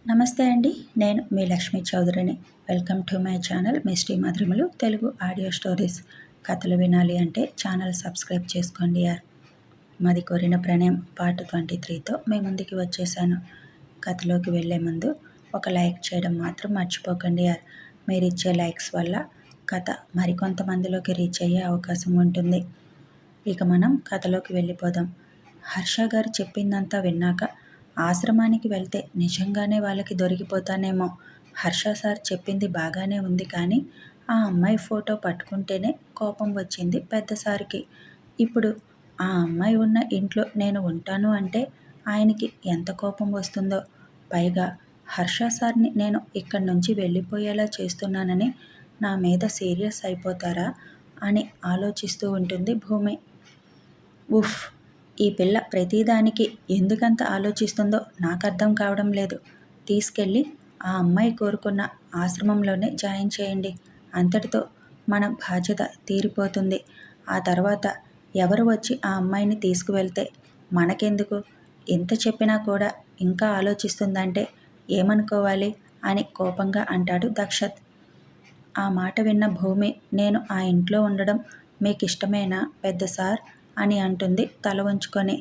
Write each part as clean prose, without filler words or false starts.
నమస్తే అండి. నేను మీ లక్ష్మీ చౌదరిని. Welcome to my channel misty మధురిమలు తెలుగు ఆడియో స్టోరీస్. కథలు వినాలి అంటే ఛానల్ సబ్స్క్రైబ్ చేసుకోండి యార్. మాది కోరిన ప్రణయం పార్ట్ 23తో మీ ముందుకి వచ్చేసాను. కథలోకి వెళ్ళే ముందు ఒక లైక్ చేయడం మాత్రం మర్చిపోకండి యార్. మీరు ఇచ్చే లైక్స్ వల్ల కథ మరికొంతమందిలోకి రీచ్ అయ్యే అవకాశం ఉంటుంది. ఇక మనం కథలోకి వెళ్ళిపోదాం. హర్ష గారు చెప్పిందంతా విన్నాక ఆశ్రమానికి వెళ్తే నిజంగానే వాళ్ళకి దొరికిపోతానేమో. హర్ష సార్ చెప్పింది బాగానే ఉంది, కానీ ఆ అమ్మాయి ఫోటో పట్టుకుంటేనే కోపం వచ్చింది పెద్ద సార్కి. ఇప్పుడు ఆ అమ్మాయి ఉన్న ఇంట్లో నేను ఉంటాను అంటే ఆయనకి ఎంత కోపం వస్తుందో. పైగా హర్ష సార్ని నేను ఇక్కడి నుంచి వెళ్ళిపోయేలా చేస్తున్నానని నా మీద సీరియస్ అయిపోతారా అని ఆలోచిస్తూ ఉంటుంది భూమి. ఉఫ్, ఈ పిల్ల ప్రతిదానికి ఎందుకంత ఆలోచిస్తుందో నాకు అర్థం కావడం లేదు. తీసుకెళ్ళి ఆ అమ్మాయి కోరుకున్న ఆశ్రమంలోనే జాయిన్ చేయండి. అంతటితో మన బాధ్యత తీరిపోతుంది. ఆ తర్వాత ఎవరు వచ్చి ఆ అమ్మాయిని తీసుకువెళ్తే మనకెందుకు? ఎంత చెప్పినా కూడా ఇంకా ఆలోచిస్తుందంటే ఏమనుకోవాలి అని కోపంగా అంటాడు దక్షత్. ఆ మాట విన్న భూమి, నేను ఆ ఇంట్లో ఉండడం మీకు ఇష్టమేనా పెద్ద సార్ అని అంటుంది తల వంచుకొని.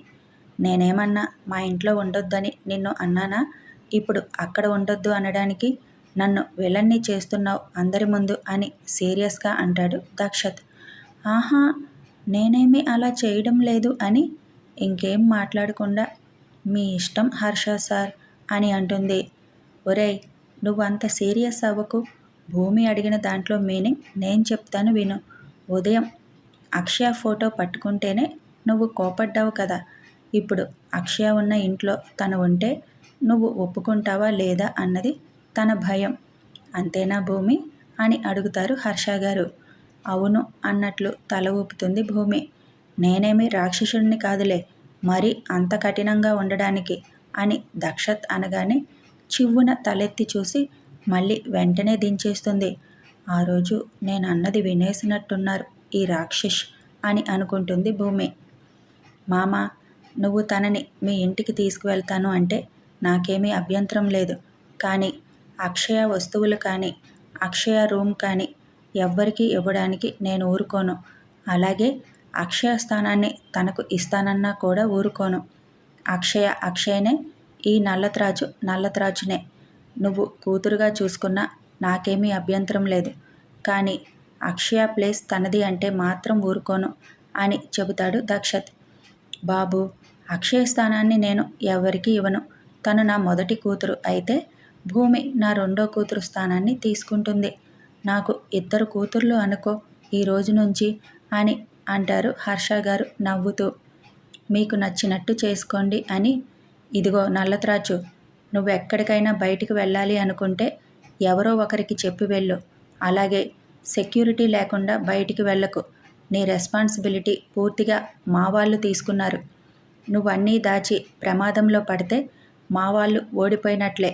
నేనేమన్నా మా ఇంట్లో ఉండొద్దని నిన్ను అన్నానా? ఇప్పుడు అక్కడ ఉండొద్దు అనడానికి నన్ను విలన్ని చేస్తున్నావు అందరి ముందు అని సీరియస్గా అంటాడు దక్షత్. ఆహా, నేనేమీ అలా చేయడం లేదు అని ఇంకేం మాట్లాడకుండా మీ ఇష్టం హర్ష సార్ అని అంటుంది. ఒరేయ్, నువ్వు అంత సీరియస్ అవ్వకు. భూమి అడిగిన దాంట్లో మీనింగ్ నేను చెప్తాను విను. ఉదయం అక్షయ ఫోటో పట్టుకుంటేనే నువ్వు కోపడ్డావు కదా. ఇప్పుడు అక్షయ ఉన్న ఇంట్లో తను ఉంటే నువ్వు ఒప్పుకుంటావా లేదా అన్నది తన భయం. అంతేనా భూమి అని అడుగుతారు హర్ష గారు. అవును అన్నట్లు తల ఊపుతుంది భూమి. నేనేమి రాక్షసుడిని కాదులే, మరి అంత కఠినంగా ఉండడానికి అని దక్షత్ అనగానే చివ్వున తలెత్తి చూసి మళ్ళీ వెంటనే దించేస్తుంది. ఆ రోజు నేను అన్నది వినేసినట్టున్నారు ఈ రాక్షస్ అని అనుకుంటుంది భూమి. మామ, నువ్వు తనని మీ ఇంటికి తీసుకువెళ్తాను అంటే నాకేమీ అభ్యంతరం లేదు, కానీ అక్షయ వస్తువులు కానీ అక్షయ రూమ్ కానీ ఎవ్వరికీ ఇవ్వడానికి నేను ఊరుకోను. అలాగే అక్షయ స్థానాన్ని తనకు ఇస్తానన్నా కూడా ఊరుకోను. అక్షయ అక్షయనే, ఈ నల్లత్రాజు నల్లత్రాజునే. నువ్వు కూతురుగా చూసుకున్నా నాకేమీ అభ్యంతరం లేదు, కానీ అక్షయ ప్లేస్ తనది అంటే మాత్రం ఊరుకోను అని చెబుతాడు దక్షత్. బాబు, అక్షయ స్థానాన్ని నేను ఎవరికీ ఇవ్వను. తను నా మొదటి కూతురు అయితే భూమి నా రెండో కూతురు స్థానాన్ని తీసుకుంటుంది. నాకు ఇద్దరు కూతుర్లు అనుకో ఈ రోజు నుంచి అని అంటారు హర్ష గారు నవ్వుతూ. మీకు నచ్చినట్టు చేసుకోండి అని. ఇదిగో నల్లత్రాచు, నువ్వెక్కడికైనా బయటికి వెళ్ళాలి అనుకుంటే ఎవరో ఒకరికి చెప్పి వెళ్ళు. అలాగే సెక్యూరిటీ లేకుండా బయటికి వెళ్ళకు. నీ రెస్పాన్సిబిలిటీ పూర్తిగా మా వాళ్ళు తీసుకున్నారు. నువ్వన్నీ దాచి ప్రమాదంలో పడితే మా వాళ్ళు ఓడిపోయినట్లే.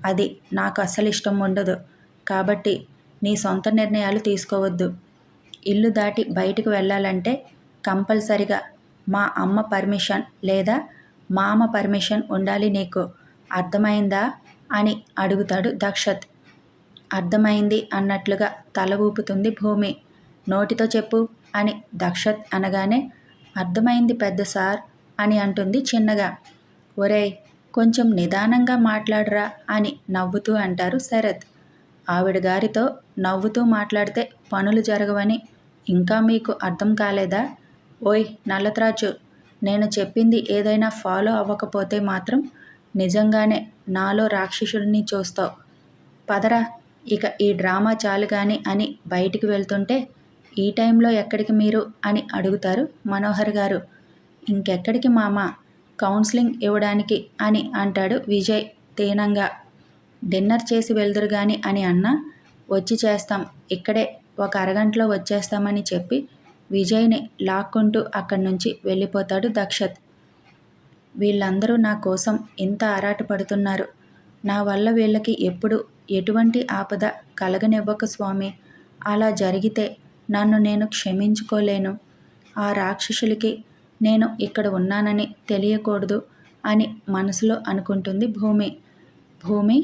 అది నాకు అస్సలు ఇష్టం ఉండదు. కాబట్టి నీ సొంత నిర్ణయాలు తీసుకోవద్దు. ఇల్లు దాటి బయటికి వెళ్ళాలంటే కంపల్సరిగా మా అమ్మ పర్మిషన్ లేదా మామ పర్మిషన్ ఉండాలి నీకు. అర్థమైందా అని అడుగుతాడు దక్షత్. అర్థమైంది అన్నట్లుగా తల ఊపుతుంది భూమి. నోటితో చెప్పు అని దక్షత్ అనగానే అర్థమైంది పెద్ద సార్ అని అంటుంది చిన్నగా. ఒరేయ్, కొంచెం నిదానంగా మాట్లాడరా అని నవ్వుతూ అంటారు శరత్. ఆవిడ గారితో నవ్వుతూ మాట్లాడితే పనులు జరగవని ఇంకా మీకు అర్థం కాలేదా? ఓయ్ నల్లత్రాజు, నేను చెప్పింది ఏదైనా ఫాలో అవ్వకపోతే మాత్రం నిజంగానే నాలో రాక్షసుడిని చూస్తావు. పదరా, ఇక ఈ డ్రామా చాలు గాని అని బయటికి వెళ్తుంటే ఈ టైంలో ఎక్కడికి మీరు అని అడుగుతారు మనోహర్ గారు. ఇంకెక్కడికి మామ, కౌన్సిలింగ్ ఇవ్వడానికి అని అంటాడు విజయ్ దీనంగా. డిన్నర్ చేసి వెళ్దురు గాని అని అన్నా వచ్చి చేస్తాం, ఇక్కడే ఒక అరగంటలో వచ్చేస్తామని చెప్పి విజయ్ని లాక్కుంటూ అక్కడి నుంచి వెళ్ళిపోతాడు దక్షత్. వీళ్ళందరూ నా కోసం ఇంత ఆరాటపడుతున్నారు. నా వల్ల వీళ్ళకి ఎప్పుడు ఎటువంటి ఆపద కలగనివ్వకు స్వామి. అలా జరిగితే నన్ను నేను క్షమించుకోలేను. ఆ రాక్షసులకి నేను ఇక్కడ ఉన్నానని తెలియకూడదు అని మనసులో అనుకుంటుంది భూమి. భూమి,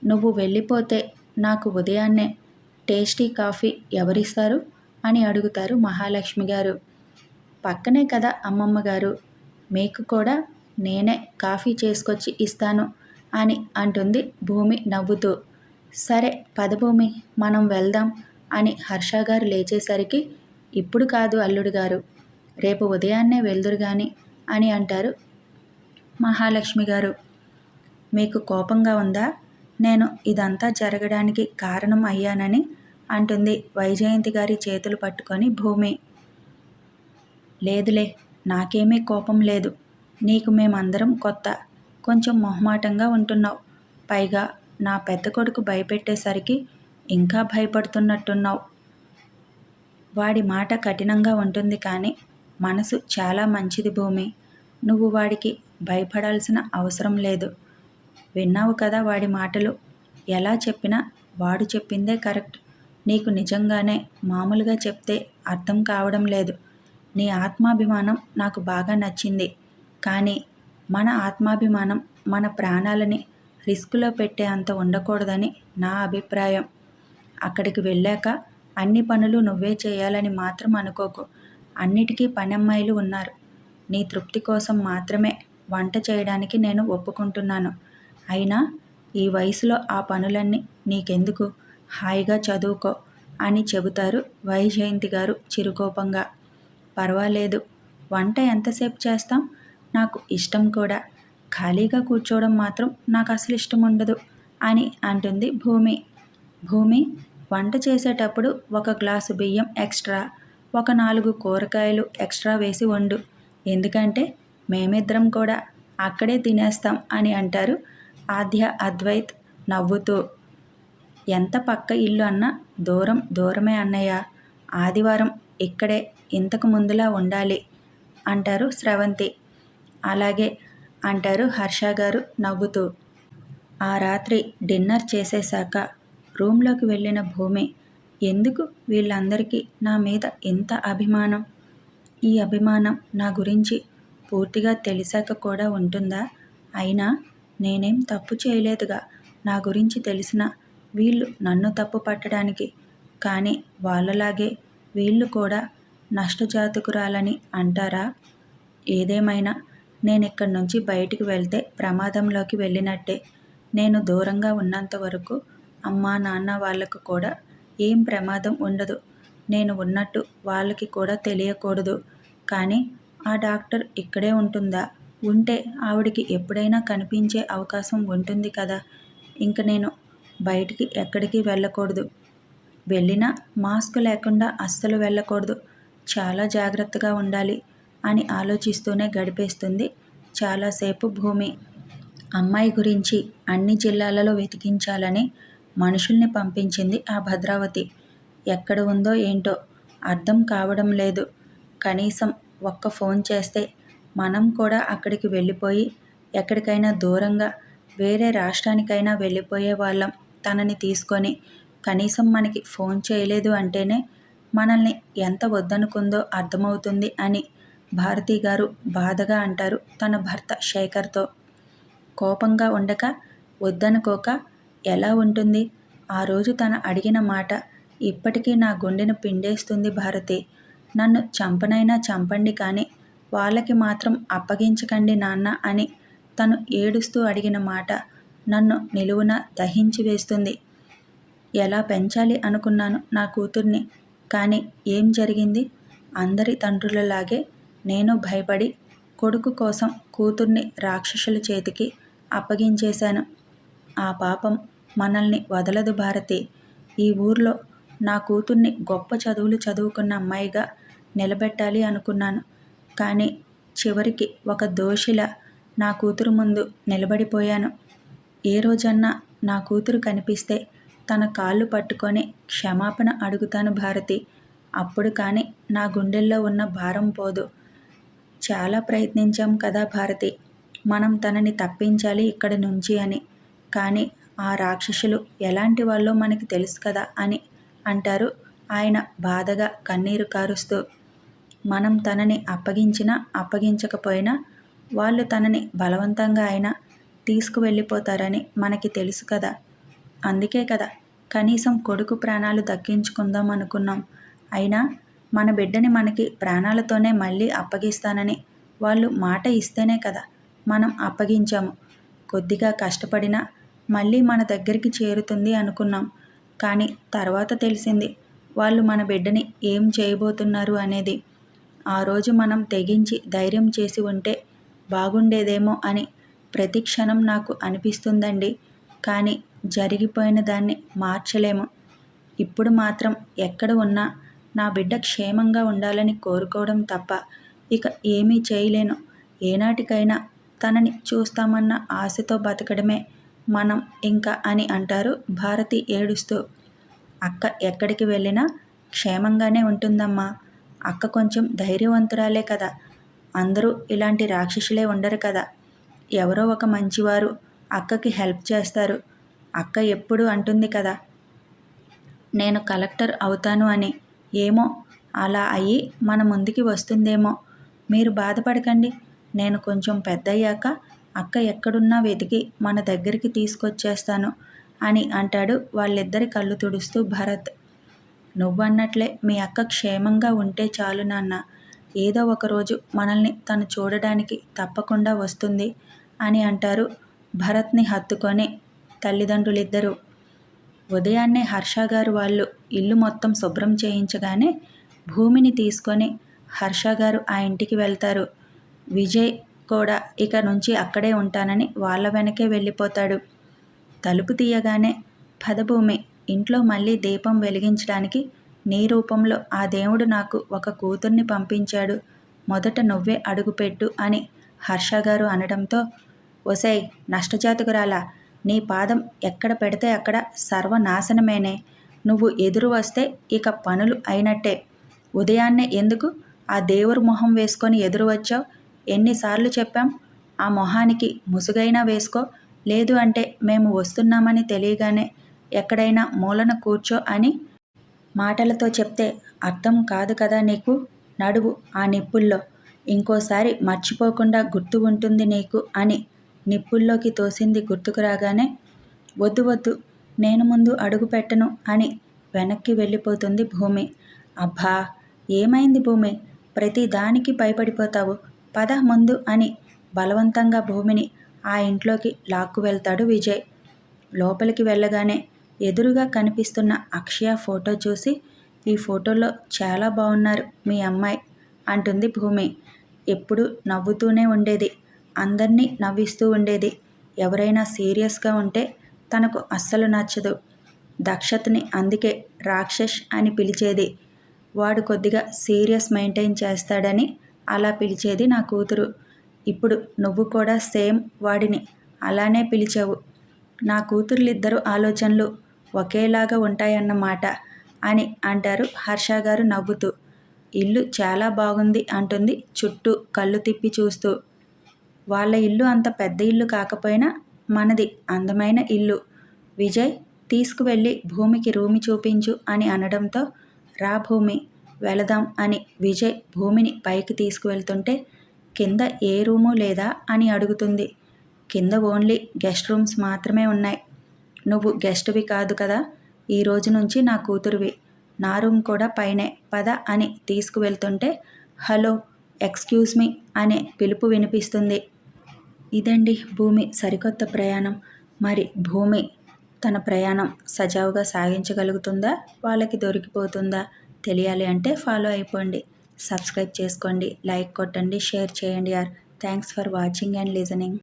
నువ్వు వెళ్ళిపోతే నాకు ఉదయాన్నే టేస్టీ కాఫీ ఎవరిస్తారు అని అడుగుతారు మహాలక్ష్మి గారు. పక్కనే కదా అమ్మమ్మ గారు, మీకు కూడా నేనే కాఫీ చేసుకొచ్చి ఇస్తాను అని అంటుంది భూమి నవ్వుతూ. సరే పద భూమి, మనం వెళ్దాం అని హర్ష గారు లేచేసరికి, ఇప్పుడు కాదు అల్లుడు గారు, రేపు ఉదయాన్నే వెళ్దురు గాని అని అంటారు మహాలక్ష్మి గారు. మీకు కోపంగా ఉందా? నేను ఇదంతా జరగడానికి కారణం అయ్యానని అంటుంది వైజయంతి గారి చేతులు పట్టుకొని భూమి. లేదులే, నాకేమీ కోపం లేదు. నీకు మేమందరం కొత్త, కొంచెం మొహమాటంగా ఉంటున్నావు. పైగా నా పెద్ద కొడుకు భయపెట్టేసరికి ఇంకా భయపడుతున్నట్టున్నావు. వాడి మాట కఠినంగా ఉంటుంది కానీ మనసు చాలా మంచిది భూమి. నువ్వు వాడికి భయపడాల్సిన అవసరం లేదు. విన్నావు కదా వాడి మాటలు. ఎలా చెప్పినా వాడు చెప్పిందే కరెక్ట్. నీకు నిజంగానే మామూలుగా చెప్తే అర్థం కావడం లేదు. నీ ఆత్మాభిమానం నాకు బాగా నచ్చింది. కానీ మన ఆత్మాభిమానం మన ప్రాణాలని రిస్కులో పెట్టే అంత ఉండకూడదని నా అభిప్రాయం. అక్కడికి వెళ్ళాక అన్ని పనులు నువ్వే చేయాలని మాత్రం అనుకోకు. అన్నిటికీ పనమ్మాయిలు ఉన్నారు. నీ తృప్తి కోసం మాత్రమే వంట చేయడానికి నేను ఒప్పుకుంటున్నాను. అయినా ఈ వయసులో ఆ పనులన్నీ నీకెందుకు, హాయిగా చదువుకో అని చెబుతారు వైజయంతి గారు చిరుకోపంగా. పర్వాలేదు, వంట ఎంతసేపు చేస్తాం, నాకు ఇష్టం కూడా. ఖాళీగా కూర్చోవడం మాత్రం నాకు అసలు ఇష్టం ఉండదు అని అంటుంది భూమి. భూమి, వంట చేసేటప్పుడు ఒక గ్లాసు బియ్యం ఎక్స్ట్రా, ఒక 4 కూరగాయలు ఎక్స్ట్రా వేసి వండు. ఎందుకంటే మేమిద్దరం కూడా అక్కడే తినేస్తాం అని అంటారు ఆద్య అద్వైత్ నవ్వుతూ. ఎంత పక్క ఇల్లు అన్నా దూరం దూరమే అన్నయ్య. ఆదివారం ఇక్కడే ఇంతకు ముందులా ఉండాలి అంటారు స్రవంతి. అలాగే అంటారు హర్ష గారు నవ్వుతూ. ఆ రాత్రి డిన్నర్ చేసేశాక రూమ్లోకి వెళ్ళిన భూమి, ఎందుకు వీళ్ళందరికీ నా మీద ఇంత అభిమానం? ఈ అభిమానం నా గురించి పూర్తిగా తెలిసాక కూడా ఉంటుందా? అయినా నేనేం తప్పు చేయలేదుగా. నా గురించి తెలిసిన వీళ్ళు నన్ను తప్పు పట్టడానికి. కానీ వాళ్ళలాగే వీళ్ళు కూడా నష్టజాతకురాలని అంటారా? ఏదేమైనా నేనిక్కడి నుంచి బయటికి వెళ్తే ప్రమాదంలోకి వెళ్ళినట్టే. నేను దూరంగా ఉన్నంత వరకు అమ్మా నాన్న వాళ్ళకు కూడా ఏం ప్రమాదం ఉండదు. నేను ఉన్నట్టు వాళ్ళకి కూడా తెలియకూడదు. కానీ ఆ డాక్టర్ ఇక్కడే ఉంటుందా? ఉంటే ఆవిడికి ఎప్పుడైనా కనిపించే అవకాశం ఉంటుంది కదా. ఇంక నేను బయటికి ఎక్కడికి వెళ్ళకూడదు. వెళ్ళినా మాస్క్ లేకుండా అస్సలు వెళ్ళకూడదు. చాలా జాగ్రత్తగా ఉండాలి అని ఆలోచిస్తూనే గడిపేస్తుంది చాలాసేపు భూమి. అమ్మాయి గురించి అన్ని జిల్లాలలో వెతికించాలని మనుషుల్ని పంపించింది ఆ భద్రావతి. ఎక్కడ ఉందో ఏంటో అర్థం కావడం లేదు. కనీసం ఒక్క ఫోన్ చేస్తే మనం కూడా అక్కడికి వెళ్ళిపోయి ఎక్కడికైనా దూరంగా వేరే రాష్ట్రానికైనా వెళ్ళిపోయే వాళ్ళం. తనని తీసుకొని కనీసం మనకి ఫోన్ చేయలేదు అంటేనే మనల్ని ఎంత వద్దనుకుందో అర్థమవుతుంది అని భారతి గారు బాధగా అంటారు తన భర్త శేఖర్తో. కోపంగా ఉండక, వద్దనుకోక ఎలా ఉంటుంది? ఆ రోజు తను అడిగిన మాట ఇప్పటికీ నా గుండెను పిండేస్తుంది భారతి. నన్ను చంపనైనా చంపండి కానీ వాళ్ళకి మాత్రం అప్పగించకండి నాన్న అని తను ఏడుస్తూ అడిగిన మాట నన్ను నిలువున దహించి వేస్తుంది. ఎలా పెంచాలి అనుకున్నాను నా కూతుర్ని. కానీ ఏం జరిగింది? అందరి తండ్రులలాగే నేను భయపడి కొడుకు కోసం కూతుర్ని రాక్షసుల చేతికి అప్పగించేశాను. ఆ పాపం మనల్ని వదలదు భారతి. ఈ ఊర్లో నా కూతుర్ని గొప్ప చదువులు చదువుకున్న అమ్మాయిగా నిలబెట్టాలి అనుకున్నాను. కానీ చివరికి ఒక దోషిలా నా కూతురు ముందు నిలబడిపోయాను. ఏ రోజన్నా నా కూతురు కనిపిస్తే తన కాళ్ళు పట్టుకొని క్షమాపణ అడుగుతాను భారతి. అప్పుడు కానీ నా గుండెల్లో ఉన్న భారం పోదు. చాలా ప్రయత్నించాం కదా భారతి, మనం తనని తప్పించాలి ఇక్కడి నుంచి అని. కానీ ఆ రాక్షసులు ఎలాంటి వాళ్ళో మనకి తెలుసు కదా అని అంటారు ఆయన బాధగా కన్నీరు కారుస్తూ. మనం తనని అప్పగించినా అప్పగించకపోయినా వాళ్ళు తనని బలవంతంగా అయినా తీసుకువెళ్ళిపోతారని మనకి తెలుసు కదా. అందుకే కదా కనీసం కొడుకు ప్రాణాలు దక్కించుకుందాం అనుకున్నాం. అయినా మన బిడ్డని మనకి ప్రాణాలతోనే మళ్ళీ అప్పగిస్తానని వాళ్ళు మాట ఇస్తేనే కదా మనం అప్పగించాము. కొద్దిగా కష్టపడినా మళ్ళీ మన దగ్గరికి చేరుతుంది అనుకున్నాం. కానీ తర్వాత తెలిసింది వాళ్ళు మన బిడ్డని ఏం చేయబోతున్నారు అనేది. ఆ రోజు మనం తెగించి ధైర్యం చేసి ఉంటే బాగుండేదేమో అని ప్రతి క్షణం నాకు అనిపిస్తుందండి. కానీ జరిగిపోయిన దాన్ని మార్చలేము. ఇప్పుడు మాత్రం ఎక్కడ ఉన్నా నా బిడ్డ క్షేమంగా ఉండాలని కోరుకోవడం తప్ప ఇక ఏమీ చేయలేను. ఏనాటికైనా తనని చూస్తామన్న ఆశతో బతకడమే మనం ఇంకా అని అంటారు భారతి ఏడుస్తూ. అక్క ఎక్కడికి వెళ్ళినా క్షేమంగానే ఉంటుందమ్మా. అక్క కొంచెం ధైర్యవంతురాలే కదా. అందరూ ఇలాంటి రాక్షసులే ఉండరు కదా. ఎవరో ఒక మంచివారు అక్కకి హెల్ప్ చేస్తారు. అక్క ఎప్పుడు అంటుంది కదా నేను కలెక్టర్ అవుతాను అని. ఏమో అలా అయ్యి మన ముందుకి వస్తుందేమో. మీరు బాధపడకండి. నేను కొంచెం పెద్దయ్యాక అక్క ఎక్కడున్నా వెతికి మన దగ్గరికి తీసుకొచ్చేస్తాను అని అంటాడు వాళ్ళిద్దరి కళ్ళు తుడుస్తూ భరత్. నువ్వన్నట్లే మీ అక్క క్షేమంగా ఉంటే చాలు నాన్న. ఏదో ఒకరోజు మనల్ని తను చూడడానికి తప్పకుండా వస్తుంది అని అంటారు భరత్ని హత్తుకొని తల్లిదండ్రులిద్దరూ. ఉదయాన్నే హర్ష గారు వాళ్ళు ఇల్లు మొత్తం శుభ్రం చేయించగానే భూమిని తీసుకొని హర్ష గారు ఆ ఇంటికి వెళ్తారు. విజయ్ కూడా ఇక నుంచి అక్కడే ఉంటానని వాళ్ళ వెనకే వెళ్ళిపోతాడు. తలుపు తీయగానే పద భూమి, ఇంట్లో మళ్ళీ దీపం వెలిగించడానికి నీ రూపంలో ఆ దేవుడు నాకు ఒక కూతుర్ని పంపించాడు. మొదట నువ్వే అడుగుపెట్టు అని హర్ష గారు అనడంతో, ఒసేయ్ నష్టజాతకురాలా, నీ పాదం ఎక్కడ పెడితే అక్కడ సర్వనాశనమేనే. నువ్వు ఎదురు వస్తే ఇక పనులు అయినట్టే. ఉదయాన్నే ఎందుకు ఆ దేవురు మొహం వేసుకొని ఎదురు వచ్చావు? ఎన్నిసార్లు చెప్పాం? ఆ మొహానికి ముసుగైనా వేసుకో, లేదు అంటే మేము వస్తున్నామని తెలియగానే ఎక్కడైనా మూలన కూర్చో అని మాటలతో చెప్తే అర్థం కాదు కదా నీకు. నడువు ఆ నిప్పుల్లో. ఇంకోసారి మర్చిపోకుండా గుర్తు ఉంటుంది నీకు అని నిప్పుల్లోకి తోసింది గుర్తుకు రాగానే, వద్దు వద్దు నేను ముందు అడుగు పెట్టను అని వెనక్కి వెళ్ళిపోతుంది భూమి. అబ్బా ఏమైంది భూమి, ప్రతి దానికి భయపడిపోతావు. పద ముందు అని బలవంతంగా భూమిని ఆ ఇంట్లోకి లాక్కు వెళ్తాడు విజయ్. లోపలికి వెళ్ళగానే ఎదురుగా కనిపిస్తున్న అక్షయ ఫోటో చూసి, ఈ ఫోటోలో చాలా బాగున్నారు మీ అమ్మాయి అంటుంది భూమి. ఎప్పుడు నవ్వుతూనే ఉండేది, అందరినీ నవ్విస్తూ ఉండేది. ఎవరైనా సీరియస్గా ఉంటే తనకు అస్సలు నచ్చదు. దక్షత్ని అందుకే రాక్షస్ అని పిలిచేది. వాడు కొద్దిగా సీరియస్ మెయింటైన్ చేస్తాడని అలా పిలిచేది నా కూతురు. ఇప్పుడు నువ్వు కూడా సేమ్ వాడిని అలానే పిలిచావు. నా కూతుర్లిద్దరు ఆలోచనలు ఒకేలాగా ఉంటాయన్నమాట అని అంటారు హర్ష గారు నవ్వుతూ. ఇల్లు చాలా బాగుంది అంటుంది చుట్టూ కళ్ళు తిప్పి చూస్తూ. వాళ్ళ ఇల్లు అంత పెద్ద ఇల్లు కాకపోయినా మనది అందమైన ఇల్లు. విజయ్ తీసుకువెళ్ళి భూమికి రూమి చూపించు అని అనడంతో, రా భూమి వెళదాం అని విజయ్ భూమిని పైకి తీసుకువెళ్తుంటే, కింద ఏ రూము లేదా అని అడుగుతుంది. కింద ఓన్లీ గెస్ట్ రూమ్స్ మాత్రమే ఉన్నాయి. నువ్వు గెస్ట్వి కాదు కదా, ఈ రోజు నుంచి నా కూతురువి. నా రూమ్ కూడా పైనే, పద అని తీసుకువెళ్తుంటే హలో ఎక్స్క్యూజ్ మీ అనే పిలుపు వినిపిస్తుంది. ఇదండి భూమి సరికొత్త ప్రయాణం. మరి భూమి తన ప్రయాణం సజావుగా సాగించగలుగుతుందా, వాళ్ళకి దొరికిపోతుందా? తెలియాలి అంటే ఫాలో అయిపోండి, సబ్స్క్రైబ్ చేసుకోండి, లైక్ కొట్టండి, షేర్ చేయండి. Thanks for watching and listening.